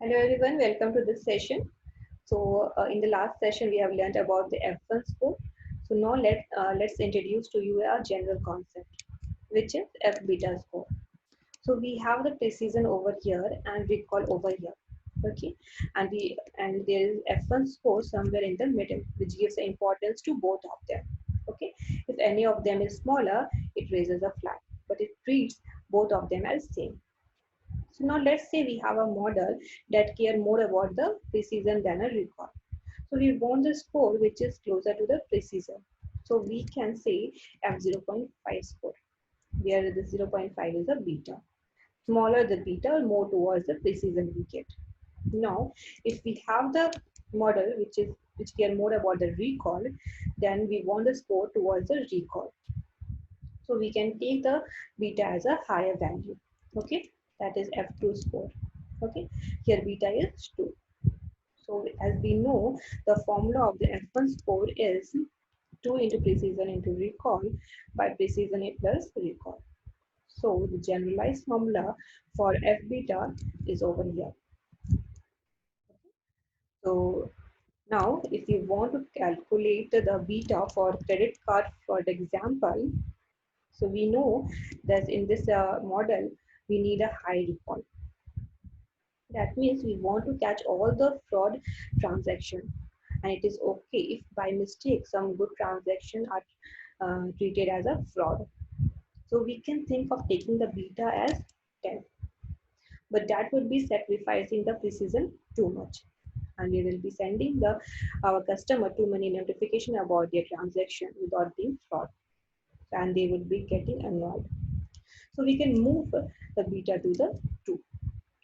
Hello everyone, welcome to this session. In the last session we have learned about the F1 score. So now let's introduce to you a general concept, which is F beta score. So we have the precision over here and recall over here. Okay, and there is F1 score somewhere in the middle, which gives importance to both of them. Okay, if any of them is smaller, it raises a flag, but it treats both of them as same. So now let's say we have a model that care more about the precision than a recall. So we want the score which is closer to the precision. So we can say F0.5 score, where the zero point 0.5 is a beta. Smaller the beta, more towards the precision we get. Now, if we have the model which care more about the recall, then we want the score towards the recall. So we can take the beta as a higher value. Okay, that is F2 score. Okay, here beta is 2. So as we know, the formula of the F1 score is 2 into precision into recall by precision A plus recall. So the generalized formula for F beta is over here. So now if you want to calculate the beta for credit card, for example, so we know that in this model, we need a high recall. That means we want to catch all the fraud transaction, and it is okay if by mistake some good transaction are treated as a fraud. So we can think of taking the beta as 10, but that would be sacrificing the precision too much. And we will be sending our customer too many notification about their transaction without being fraud, and they would be getting annoyed. So we can move the beta to the 2,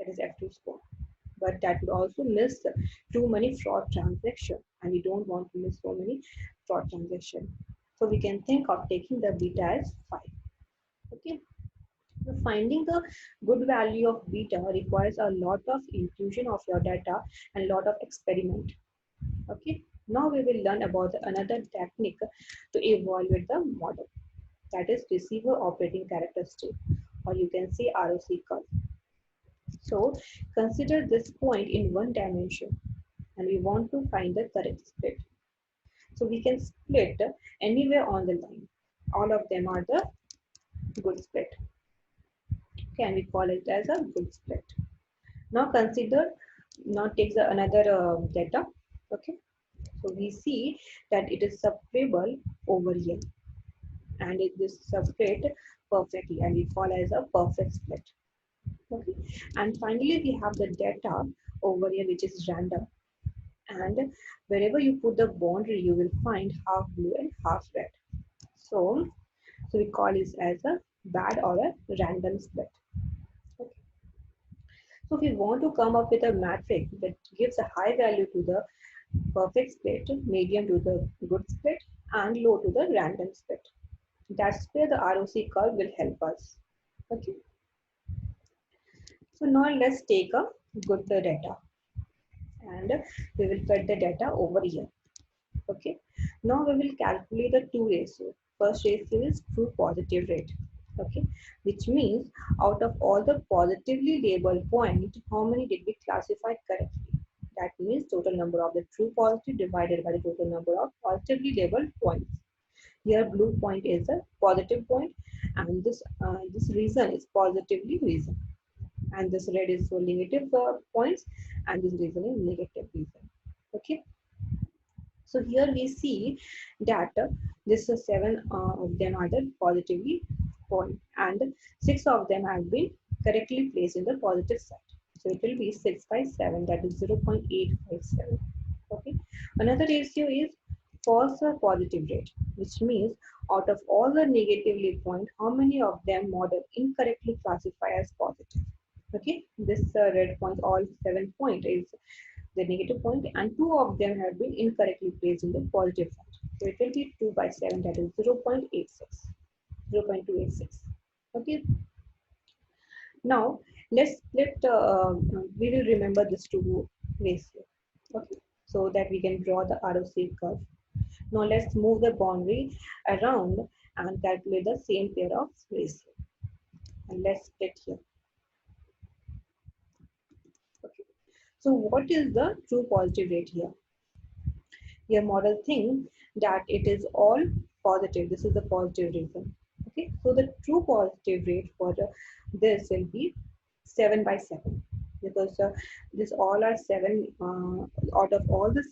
that is F2 score. But that would also miss too many fraud transactions, and we don't want to miss so many fraud transactions. So we can think of taking the beta as 5. Okay. So finding the good value of beta requires a lot of infusion of your data and a lot of experiment. Okay. Now we will learn about another technique to evaluate the model, that is receiver operating characteristic, or you can say ROC curve. So consider this point in one dimension, and we want to find the correct split. So we can split anywhere on the line. All of them are the good split. Can we call it as a good split? Now consider, now take the another data. Okay, so we see that it is separable over here, and it is split perfectly, and we call as a perfect split. Okay, and finally we have the data over here which is random, and wherever you put the boundary you will find half blue and half red. So we call this as a bad or a random split. Okay. So if we want to come up with a matrix that gives a high value to the perfect split, medium to the good split, and low to the random split, that's where the ROC curve will help us. Okay, so now let's take a good data, and we will cut the data over here. Okay, now we will calculate the two ratio. First ratio is true positive rate. Okay, which means out of all the positively labeled points, how many did we classify correctly? That means total number of the true positive divided by the total number of positively labeled points. Here blue point is a positive point, and this reason is positively reason, and this red is for negative points, and this reason is negative reason. Okay. So here we see that this is 7 of them are the positively point, and 6 of them have been correctly placed in the positive side. So it will be 6 by 7, that is 0.857. Okay. Another ratio is false or positive rate, which means out of all the negatively point, how many of them model incorrectly classify as positive. Okay. This red point, all 7 point is the negative point, and 2 of them have been incorrectly placed in the positive side. So it will be 2 by 7, that is 0.86, 0.286. Okay. Now let's split, we will remember this two ratio. Okay. So that we can draw the ROC curve. Now let's move the boundary around and calculate the same pair of ratio. And let's split here. Okay. So what is the true positive rate here? Your model thinks that it is all positive. This is the positive reason. Okay, so the true positive rate for this will be 7 by 7, because this all are 7 out of all the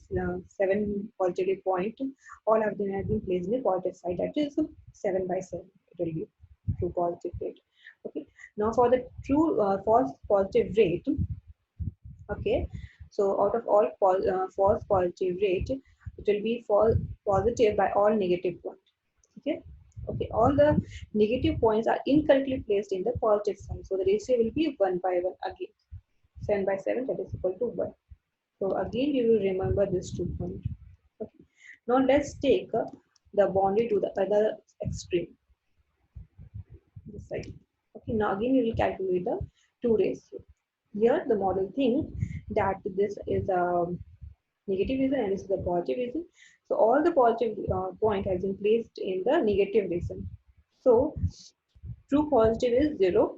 7 positive point, all of them have been placed in the positive side. That is 7 by 7. It will be true positive rate. Okay. Now for the true false positive rate. Okay, so out of all false positive rate, it will be false positive by all negative points. Okay, okay, all the negative points are incorrectly placed in the positive side, so the ratio will be 1 by 1 again. 7 by 7, that is equal to 1. So again you will remember this 2 point. Okay, now let's take the boundary to the other extreme, this side. Okay, now again we will calculate the 2 ratio. Here the model thinks that this is a negative reason and this is the positive reason. So all the positive point has been placed in the negative reason. So true positive is 0.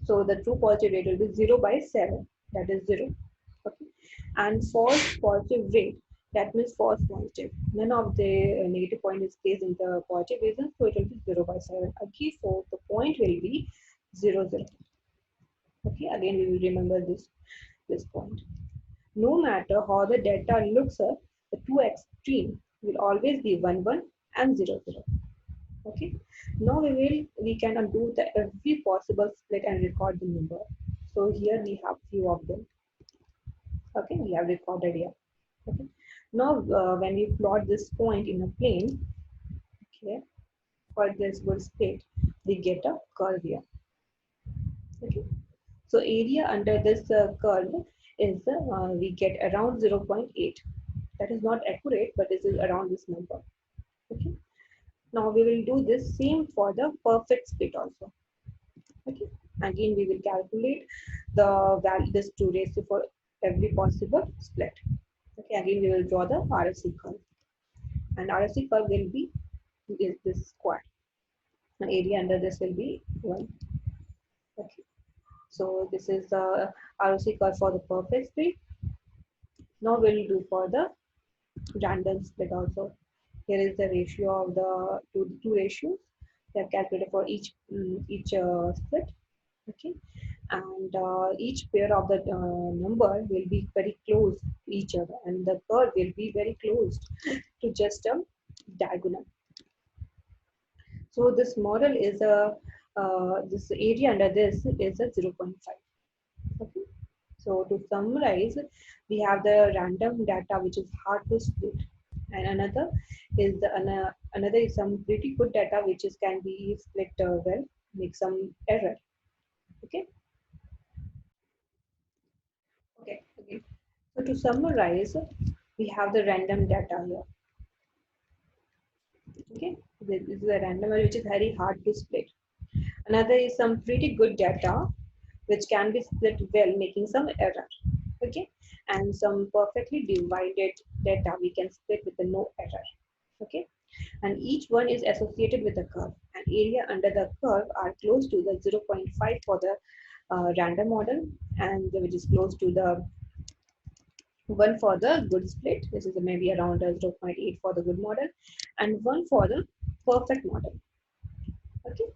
So the true positive rate will be 0 by 7. That is 0. Okay. And false positive rate, that means false positive. None of the negative point is placed in the positive reason, so it will be 0 by 7. Again, so the point will be 0, 0. Okay, again we will remember this point. No matter how the data looks up, the two extremes will always be 1, 1 and 0, 0. Okay. Now we can undo the every possible split and record the number. So here we have few of them. Okay, we have recorded here. Okay. Now when we plot this point in a plane, okay, for this good split, we get a curve here. Okay. So area under this curve is we get around 0.8. That is not accurate, but this is around this number. Okay. Now we will do this same for the perfect split also. Okay. Again, we will calculate the value, this 2 ratio for every possible split. Okay. Again, we will draw the RSC curve, and RSC curve will be this square. And area under this will be 1. Okay. So this is the ROC curve for the perfect split. Now we'll do for the random split also. Here is the ratio of the two ratios. They have calculated for each split. Okay, and each pair of the number will be very close to each other, and the curve will be very close to just a diagonal. So this model is a this area under this is a 0.5. Okay. So to summarize, we have the random data which is hard to split, and another is another is some pretty good data which is can be split well, make some error. Okay. Okay. Okay. So to summarize, we have the random data here. Okay. This is a random which is very hard to split. Another is some pretty good data which can be split well, making some error. Okay, and some perfectly divided data we can split with no error. Okay, and each one is associated with a curve, and area under the curve are close to the 0.5 for the random model, and which is close to the 1 for the good split. This is maybe around 0.8 for the good model, and 1 for the perfect model. Okay,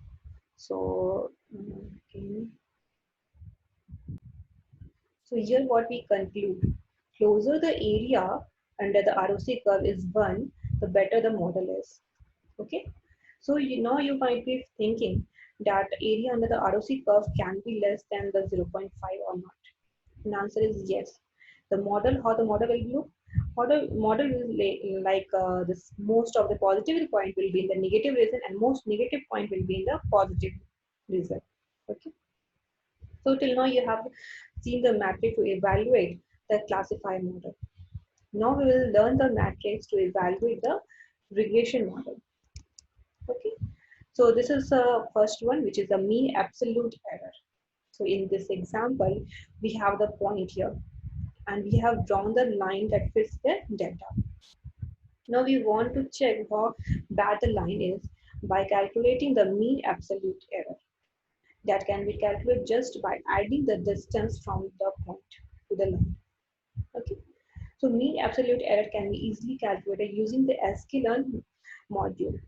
so okay. So here what we conclude, closer the area under the ROC curve is 1, the better the model is. Okay. So now you might be thinking that area under the ROC curve can be less than the 0.5 or not. And answer is yes. The model, how the model will look, how the model will like this, most of the positive point will be in the negative reason and most negative point will be in the positive reason. Okay. So till now you have seen the matrix to evaluate the classifier model. Now we will learn the matrix to evaluate the regression model. Okay. So this is the first one, which is the mean absolute error. So in this example, we have the point here, and we have drawn the line that fits the data. Now we want to check how bad the line is by calculating the mean absolute error. That can be calculated just by adding the distance from the point to the line. Okay. So mean absolute error can be easily calculated using the sklearn module,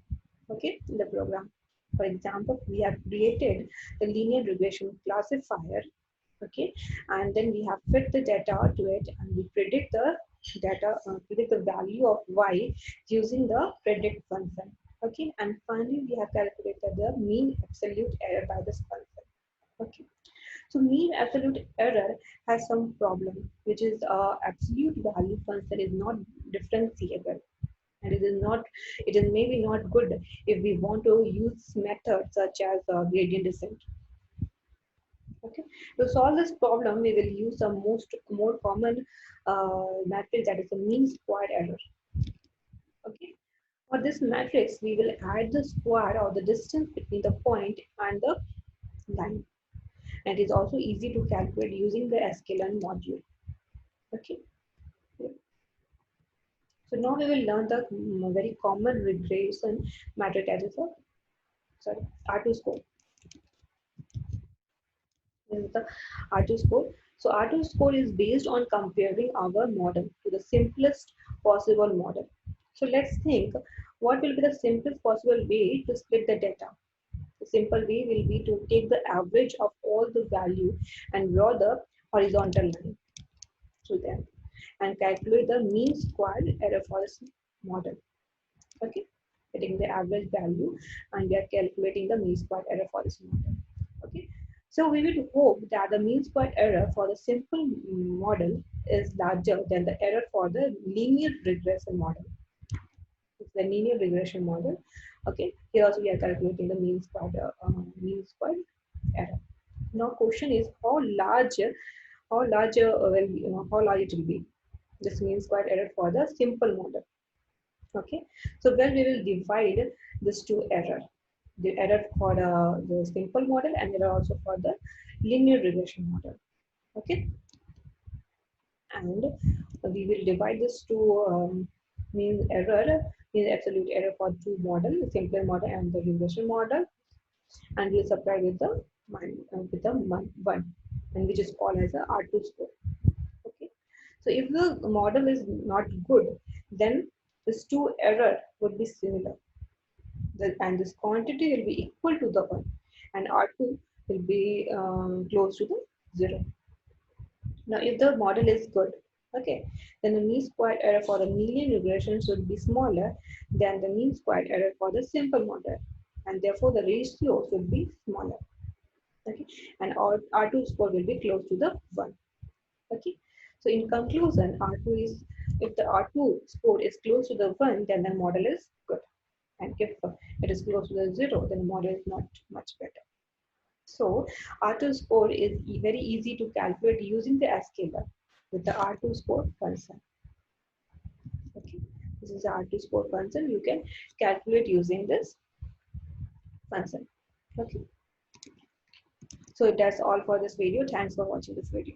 okay, in the program. For example, we have created the linear regression classifier, okay, and then we have fit the data to it, and we predict the data, predict the value of y using the predict function, okay, and finally we have calculated the mean absolute error by this function, okay. So mean absolute error has some problem, which is absolute value function is not differentiable, and it is maybe not good if we want to use methods such as gradient descent. Okay, to solve this problem, we will use the more common matrix, that is the mean squared error. Okay, for this matrix, we will add the square or the distance between the point and the line. And it is also easy to calculate using the sklearn module. Okay. So now we will learn the very common regression method, that is a R2 score. This is the R2 score. So R2 score is based on comparing our model to the simplest possible model. So let's think what will be the simplest possible way to split the data. The simple way will be to take the average of all the value and draw the horizontal line through them and calculate the mean squared error for this model. Okay, getting the average value, and we are calculating the mean squared error for this model. Okay, so we will hope that the mean squared error for the simple model is larger than the error for the linear regression model. It's the linear regression model. Okay, here also we are calculating the mean squared error. Now question is how large it will be. This mean squared error for the simple model. Okay, so well, we will divide this two error, the error for the simple model and error also for the linear regression model. Okay, and we will divide this to mean error, mean absolute error for two model, the simple model and the regression model, and we'll subtract with the one, and which is called as a R2 score. Okay, so if the model is not good, then this two error would be similar, and this quantity will be equal to the 1, and R2 will be close to the 0. Now if the model is good, okay, then the mean squared error for the linear regression should be smaller than the mean squared error for the simple model, and therefore the ratio should be smaller, okay, and R2 score will be close to the 1. Okay, so in conclusion, R2 is, if the R2 score is close to the 1, then the model is good, and if it is close to the 0, then the model is not much better. So R2 score is very easy to calculate using the scalar with the R2 score function. Okay, this is the R2 score function. You can calculate using this function. Okay, so that's all for this video. Thanks for watching this video.